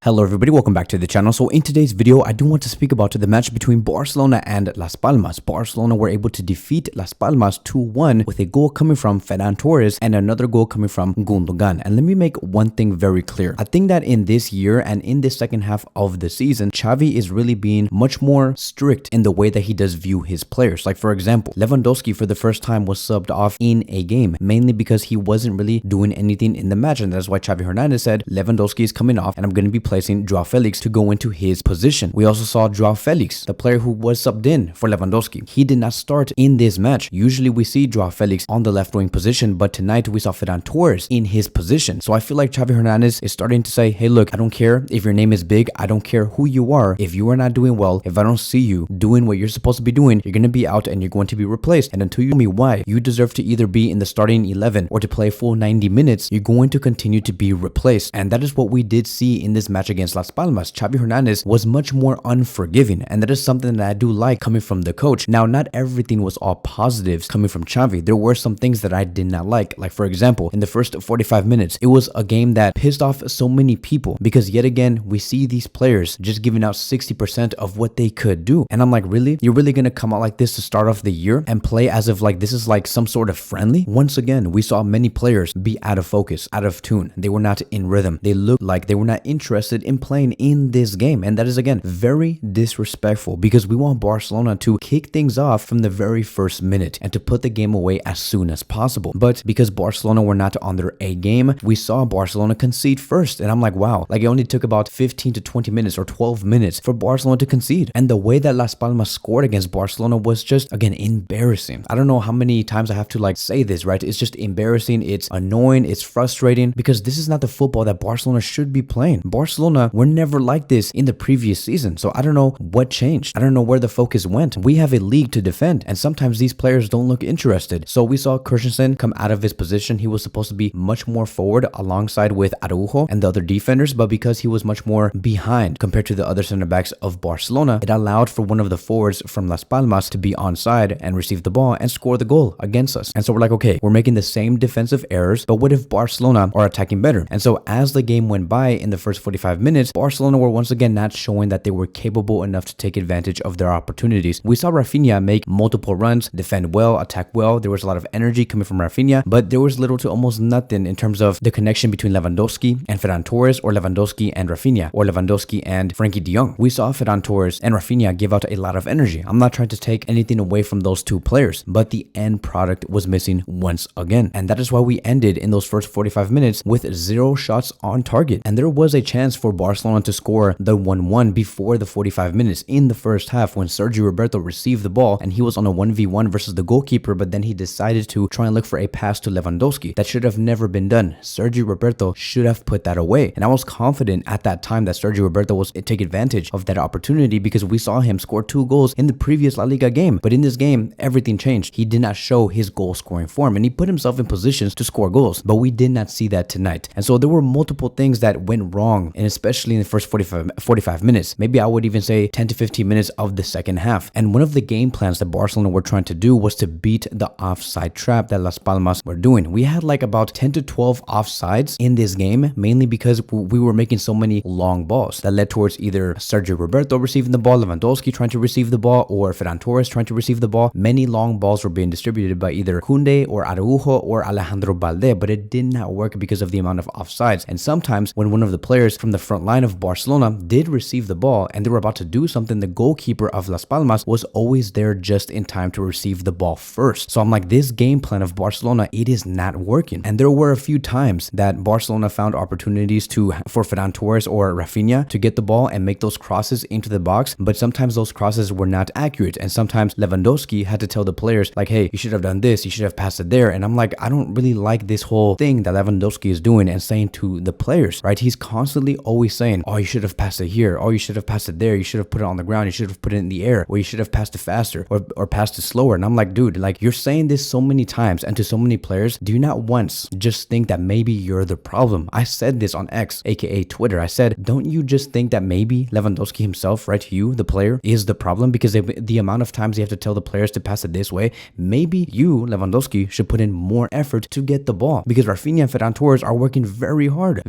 Hello everybody, welcome back to the channel. So in today's video, I do want to speak about the match between Barcelona and Las Palmas. Barcelona were able to defeat Las Palmas 2-1 with a goal coming from Ferran Torres and another goal coming from Gundogan. And let me make one thing very clear. I think that in this year and in this second half of the season, Xavi is really being much more strict in the way that he does view his players. Like for example, Lewandowski for the first time was subbed off in a game, mainly because he wasn't really doing anything in the match. And that's why Xavi Hernandez said, Lewandowski is coming off and I'm going to be placing Joao Felix to go into his position. We also saw Joao Felix, the player who was subbed in for Lewandowski. He did not start in this match. Usually we see Joao Felix on the left wing position, but tonight we saw Ferran Torres in his position. So I feel like Xavi Hernandez is starting to say, hey look, I don't care if your name is big, I don't care who you are. If you are not doing well, if I don't see you doing what you're supposed to be doing, you're going to be out and you're going to be replaced. And until you tell me why you deserve to either be in the starting 11 or to play full 90 minutes, you're going to continue to be replaced. And that is what we did see in this match against Las Palmas. Xavi Hernandez was much more unforgiving, and that is something that I do like coming from the coach. Now, not everything was all positives coming from Xavi. There were some things that I did not like. Like for example, in the first 45 minutes, it was a game that pissed off so many people because yet again, we see these players just giving out 60% of what they could do. And I'm like, really? You're really going to come out like this to start off the year and play as if like this is like some sort of friendly? Once again, we saw many players be out of focus, out of tune. They were not in rhythm. They looked like they were not interested in playing in this game. And that is again very disrespectful because we want Barcelona to kick things off from the very first minute and to put the game away as soon as possible. But because Barcelona were not on their A game, we saw Barcelona concede first. And I'm like, wow, like it only took about 15 to 20 minutes or 12 minutes for Barcelona to concede. And the way that Las Palmas scored against Barcelona was just, again, embarrassing. I don't know how many times I have to like say this, right? It's just embarrassing. It's annoying. It's frustrating because this is not the football that Barcelona should be playing. Barcelona were never like this in the previous season. So I don't know what changed. I don't know where the focus went. We have a league to defend and sometimes these players don't look interested. So we saw Christensen come out of his position. He was supposed to be much more forward alongside with Araujo and the other defenders, but because he was much more behind compared to the other center backs of Barcelona, it allowed for one of the forwards from Las Palmas to be onside and receive the ball and score the goal against us. And so we're like, okay, we're making the same defensive errors, but what if Barcelona are attacking better? And so as the game went by in the first 45 minutes, Barcelona were once again not showing that they were capable enough to take advantage of their opportunities. We saw Rafinha make multiple runs, defend well, attack well. There was a lot of energy coming from Rafinha, but there was little to almost nothing in terms of the connection between Lewandowski and Ferran Torres, or Lewandowski and Rafinha, or Lewandowski and Frankie de Jong. We saw Ferran Torres and Rafinha give out a lot of energy. I'm not trying to take anything away from those two players, but the end product was missing once again. And that is why we ended in those first 45 minutes with 0 shots on target. And there was a chance for Barcelona to score the 1-1 before the 45 minutes in the first half when Sergio Roberto received the ball and he was on a 1v1 versus the goalkeeper, but then he decided to try and look for a pass to Lewandowski. That should have never been done. Sergio Roberto should have put that away. And I was confident at that time that Sergio Roberto was take advantage of that opportunity because we saw him score 2 goals in the previous La Liga game. But in this game, everything changed. He did not show his goal scoring form and he put himself in positions to score goals, but we did not see that tonight. And so there were multiple things that went wrong, and especially in the first 45 minutes, maybe I would even say 10 to 15 minutes of the second half. And one of the game plans that Barcelona were trying to do was to beat the offside trap that Las Palmas were doing. We had like about 10 to 12 offsides in this game, mainly because we were making so many long balls that led towards either Sergio Roberto receiving the ball, Lewandowski trying to receive the ball, or Ferran Torres trying to receive the ball. Many long balls were being distributed by either Koundé or Araujo or Alejandro Balde, but it did not work because of the amount of offsides. And sometimes when one of the players from the front line of Barcelona did receive the ball and they were about to do something, the goalkeeper of Las Palmas was always there just in time to receive the ball first. So I'm like, this game plan of Barcelona, it is not working. And there were a few times that Barcelona found opportunities for Ferran Torres or Rafinha to get the ball and make those crosses into the box, but sometimes those crosses were not accurate. And sometimes Lewandowski had to tell the players like, hey, you should have done this, you should have passed it there. And I'm like, I don't really like this whole thing that Lewandowski is doing and saying to the players, right? He's constantly always saying, oh, you should have passed it here, oh, you should have passed it there, you should have put it on the ground, you should have put it in the air, or you should have passed it faster or passed it slower. And I'm like, dude, like you're saying this so many times and to so many players, do you not once just think that maybe you're the problem? I said this on X, aka Twitter. I said, don't you just think that maybe Lewandowski himself, right, you, the player, is the problem? Because the amount of times you have to tell the players to pass it this way, maybe you, Lewandowski, should put in more effort to get the ball because Rafinha and Ferran Torres are working very hard.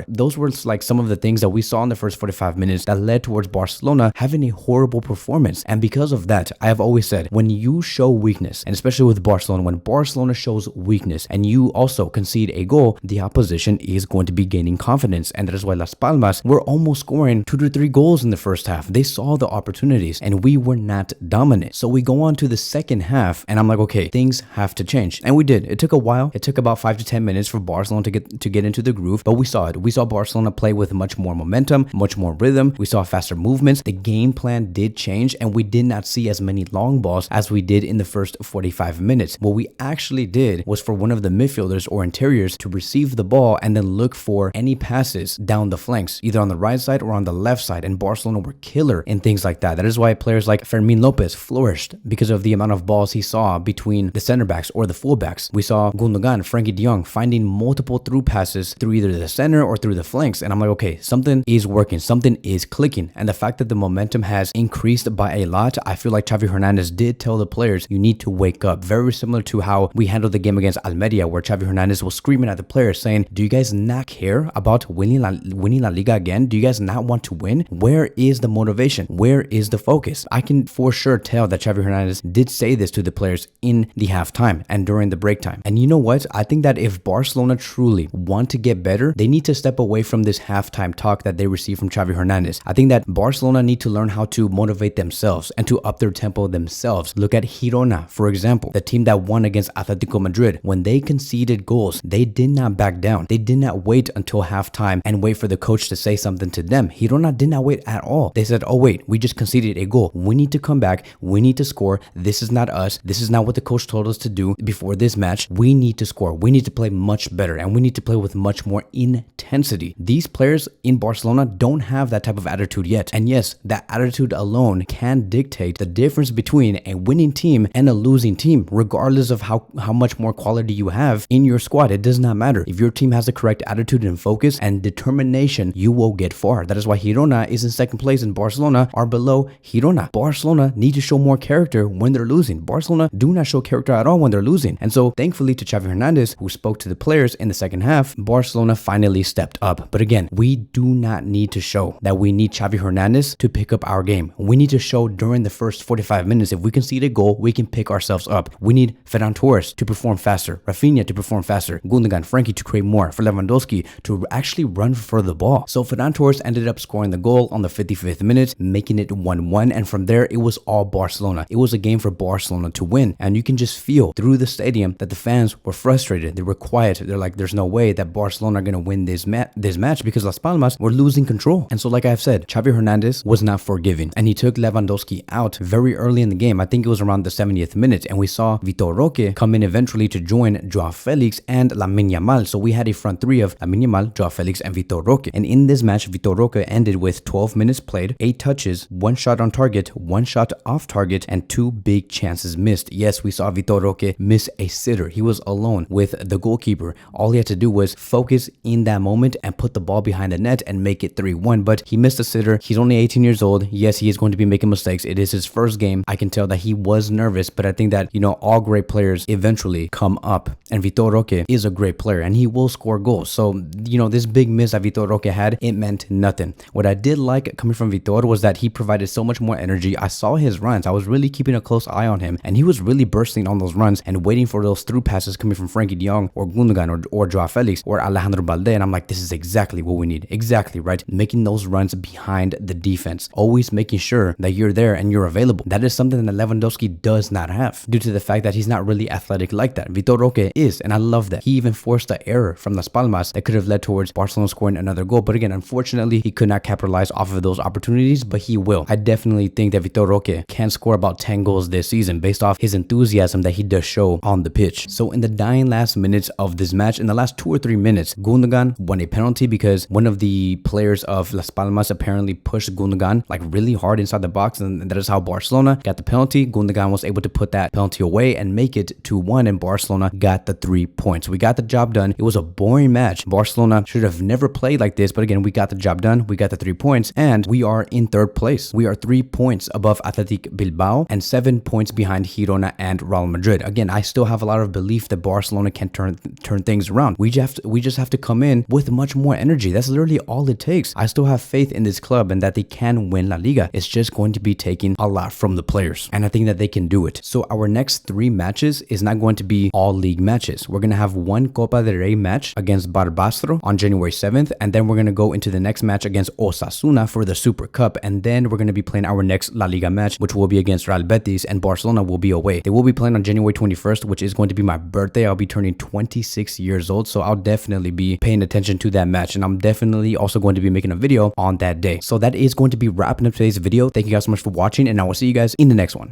Those were like like some of the things that we saw in the first 45 minutes that led towards Barcelona having a horrible performance. And because of that, I have always said, when you show weakness, and especially with Barcelona, when Barcelona shows weakness and you also concede a goal, the opposition is going to be gaining confidence. And that is why Las Palmas were almost scoring 2 to 3 goals in the first half. They saw the opportunities and we were not dominant. So we go on to the second half and I'm like, okay, things have to change. And we did. It took a while. It took about 5 to 10 minutes for Barcelona to get into the groove, but we saw it. We saw Barcelona play with much more momentum, much more rhythm. We saw faster movements. The game plan did change and we did not see as many long balls as we did in the first 45 minutes. What we actually did was for one of the midfielders or interiors to receive the ball and then look for any passes down the flanks, either on the right side or on the left side. And Barcelona were killer in things like that. That is why players like Fermín Lopez flourished, because of the amount of balls he saw between the center backs or the full backs. We saw Gundogan, Frankie de Jong finding multiple through passes through either the center or through the flanks. And I'm like, okay, something is working, something is clicking. And the fact that the momentum has increased by a lot, I feel like Xavi Hernandez did tell the players, you need to wake up. Very similar to how we handled the game against Almeria, where Xavi Hernandez was screaming at the players saying, do you guys not care about winning La Liga again? Do you guys not want to win? Where is the motivation? Where is the focus? I can for sure tell that Xavi Hernandez did say this to the players in the halftime and during the break time. And you know what? I think that if Barcelona truly want to get better, they need to step away from this halftime talk that they receive from Xavi Hernandez. I think that Barcelona need to learn how to motivate themselves and to up their tempo themselves. Look at Girona, for example, the team that won against Atletico Madrid. When they conceded goals, they did not back down. They did not wait until halftime and wait for the coach to say something to them. Girona did not wait at all. They said, oh wait, we just conceded a goal. We need to come back. We need to score. This is not us. This is not what the coach told us to do before this match. We need to score. We need to play much better and we need to play with much more intensity. These players in Barcelona don't have that type of attitude yet. And yes, that attitude alone can dictate the difference between a winning team and a losing team, regardless of how much more quality you have in your squad. It does not matter. If your team has the correct attitude and focus and determination, you will get far. That is why Girona is in second place and Barcelona are below Girona. Barcelona need to show more character when they're losing. Barcelona do not show character at all when they're losing. And so thankfully to Xavi Hernandez, who spoke to the players in the second half, Barcelona finally stepped up. But again, we do not need to show that we need Xavi Hernandez to pick up our game. We need to show during the first 45 minutes, if we concede a goal, we can pick ourselves up. We need Ferran Torres to perform faster, Rafinha to perform faster, Gundogan, Frankie to create more, for Lewandowski to actually run for the ball. So Ferran Torres ended up scoring the goal on the 55th minute, making it 1-1. And from there, it was all Barcelona. It was a game for Barcelona to win. And you can just feel through the stadium that the fans were frustrated. They were quiet. They're like, there's no way that Barcelona are going to win this match because Las Palmas were losing control. And so like I've said, Xavi Hernandez was not forgiving. And he took Lewandowski out very early in the game. I think it was around the 70th minute. And we saw Vitor Roque come in eventually to join Joao Felix and Lamine Yamal. So we had a front three of Lamine Yamal, Joao Felix, and Vitor Roque. And in this match, Vitor Roque ended with 12 minutes played, 8 touches, 1 shot on target, 1 shot off target, and 2 big chances missed. Yes, we saw Vitor Roque miss a sitter. He was alone with the goalkeeper. All he had to do was focus in that moment and put the ball behind the net and make it 3-1. But he missed a sitter. He's only 18 years old. Yes, he is going to be making mistakes. It is his first game. I can tell that he was nervous, but I think that, all great players eventually come up. And Vitor Roque is a great player and he will score goals. So, this big miss that Vitor Roque had, it meant nothing. What I did like coming from Vitor was that he provided so much more energy. I saw his runs. I was really keeping a close eye on him and he was really bursting on those runs and waiting for those through passes coming from Frankie de Jong or Gundogan or Joao Felix or Alejandro Balde. And I'm like, this is exactly what we need. Exactly, right? Making those runs behind the defense. Always making sure that you're there and you're available. That is something that Lewandowski does not have due to the fact that he's not really athletic like that. Vitor Roque is, and I love that. He even forced the error from Las Palmas that could have led towards Barcelona scoring another goal. But again, unfortunately, he could not capitalize off of those opportunities, but he will. I definitely think that Vitor Roque can score about 10 goals this season based off his enthusiasm that he does show on the pitch. So in the dying last minutes of this match, in the last 2 or 3 minutes, Gundogan won a penalty because one of the players of Las Palmas apparently pushed Gundogan like really hard inside the box, and that is how Barcelona got the penalty. Gundogan was able to put that penalty away and make it 2-1, and Barcelona got the 3 points. We got the job done. It was a boring match. Barcelona should have never played like this, but again, we got the job done. We got the 3 points, and we are in 3rd place. We are 3 points above Athletic Bilbao and 7 points behind Girona and Real Madrid. Again, I still have a lot of belief that Barcelona can turn things around. We just have to come in with much more energy. That's literally all it takes. I still have faith in this club and that they can win La Liga. It's just going to be taking a lot from the players, and I think that they can do it. So our next 3 matches is not going to be all league matches. We're going to have one Copa del Rey match against Barbastro on January 7th, and then we're going to go into the next match against Osasuna for the Super Cup, and then we're going to be playing our next La Liga match, which will be against Real Betis, and Barcelona will be away. They will be playing on January 21st, which is going to be my birthday. I'll be turning 26 years old, so I'll definitely be paying attention to that match, and I'm definitely also going to be making a video on that day. So that is going to be wrapping up today's video. Thank you guys so much for watching, and I will see you guys in the next one.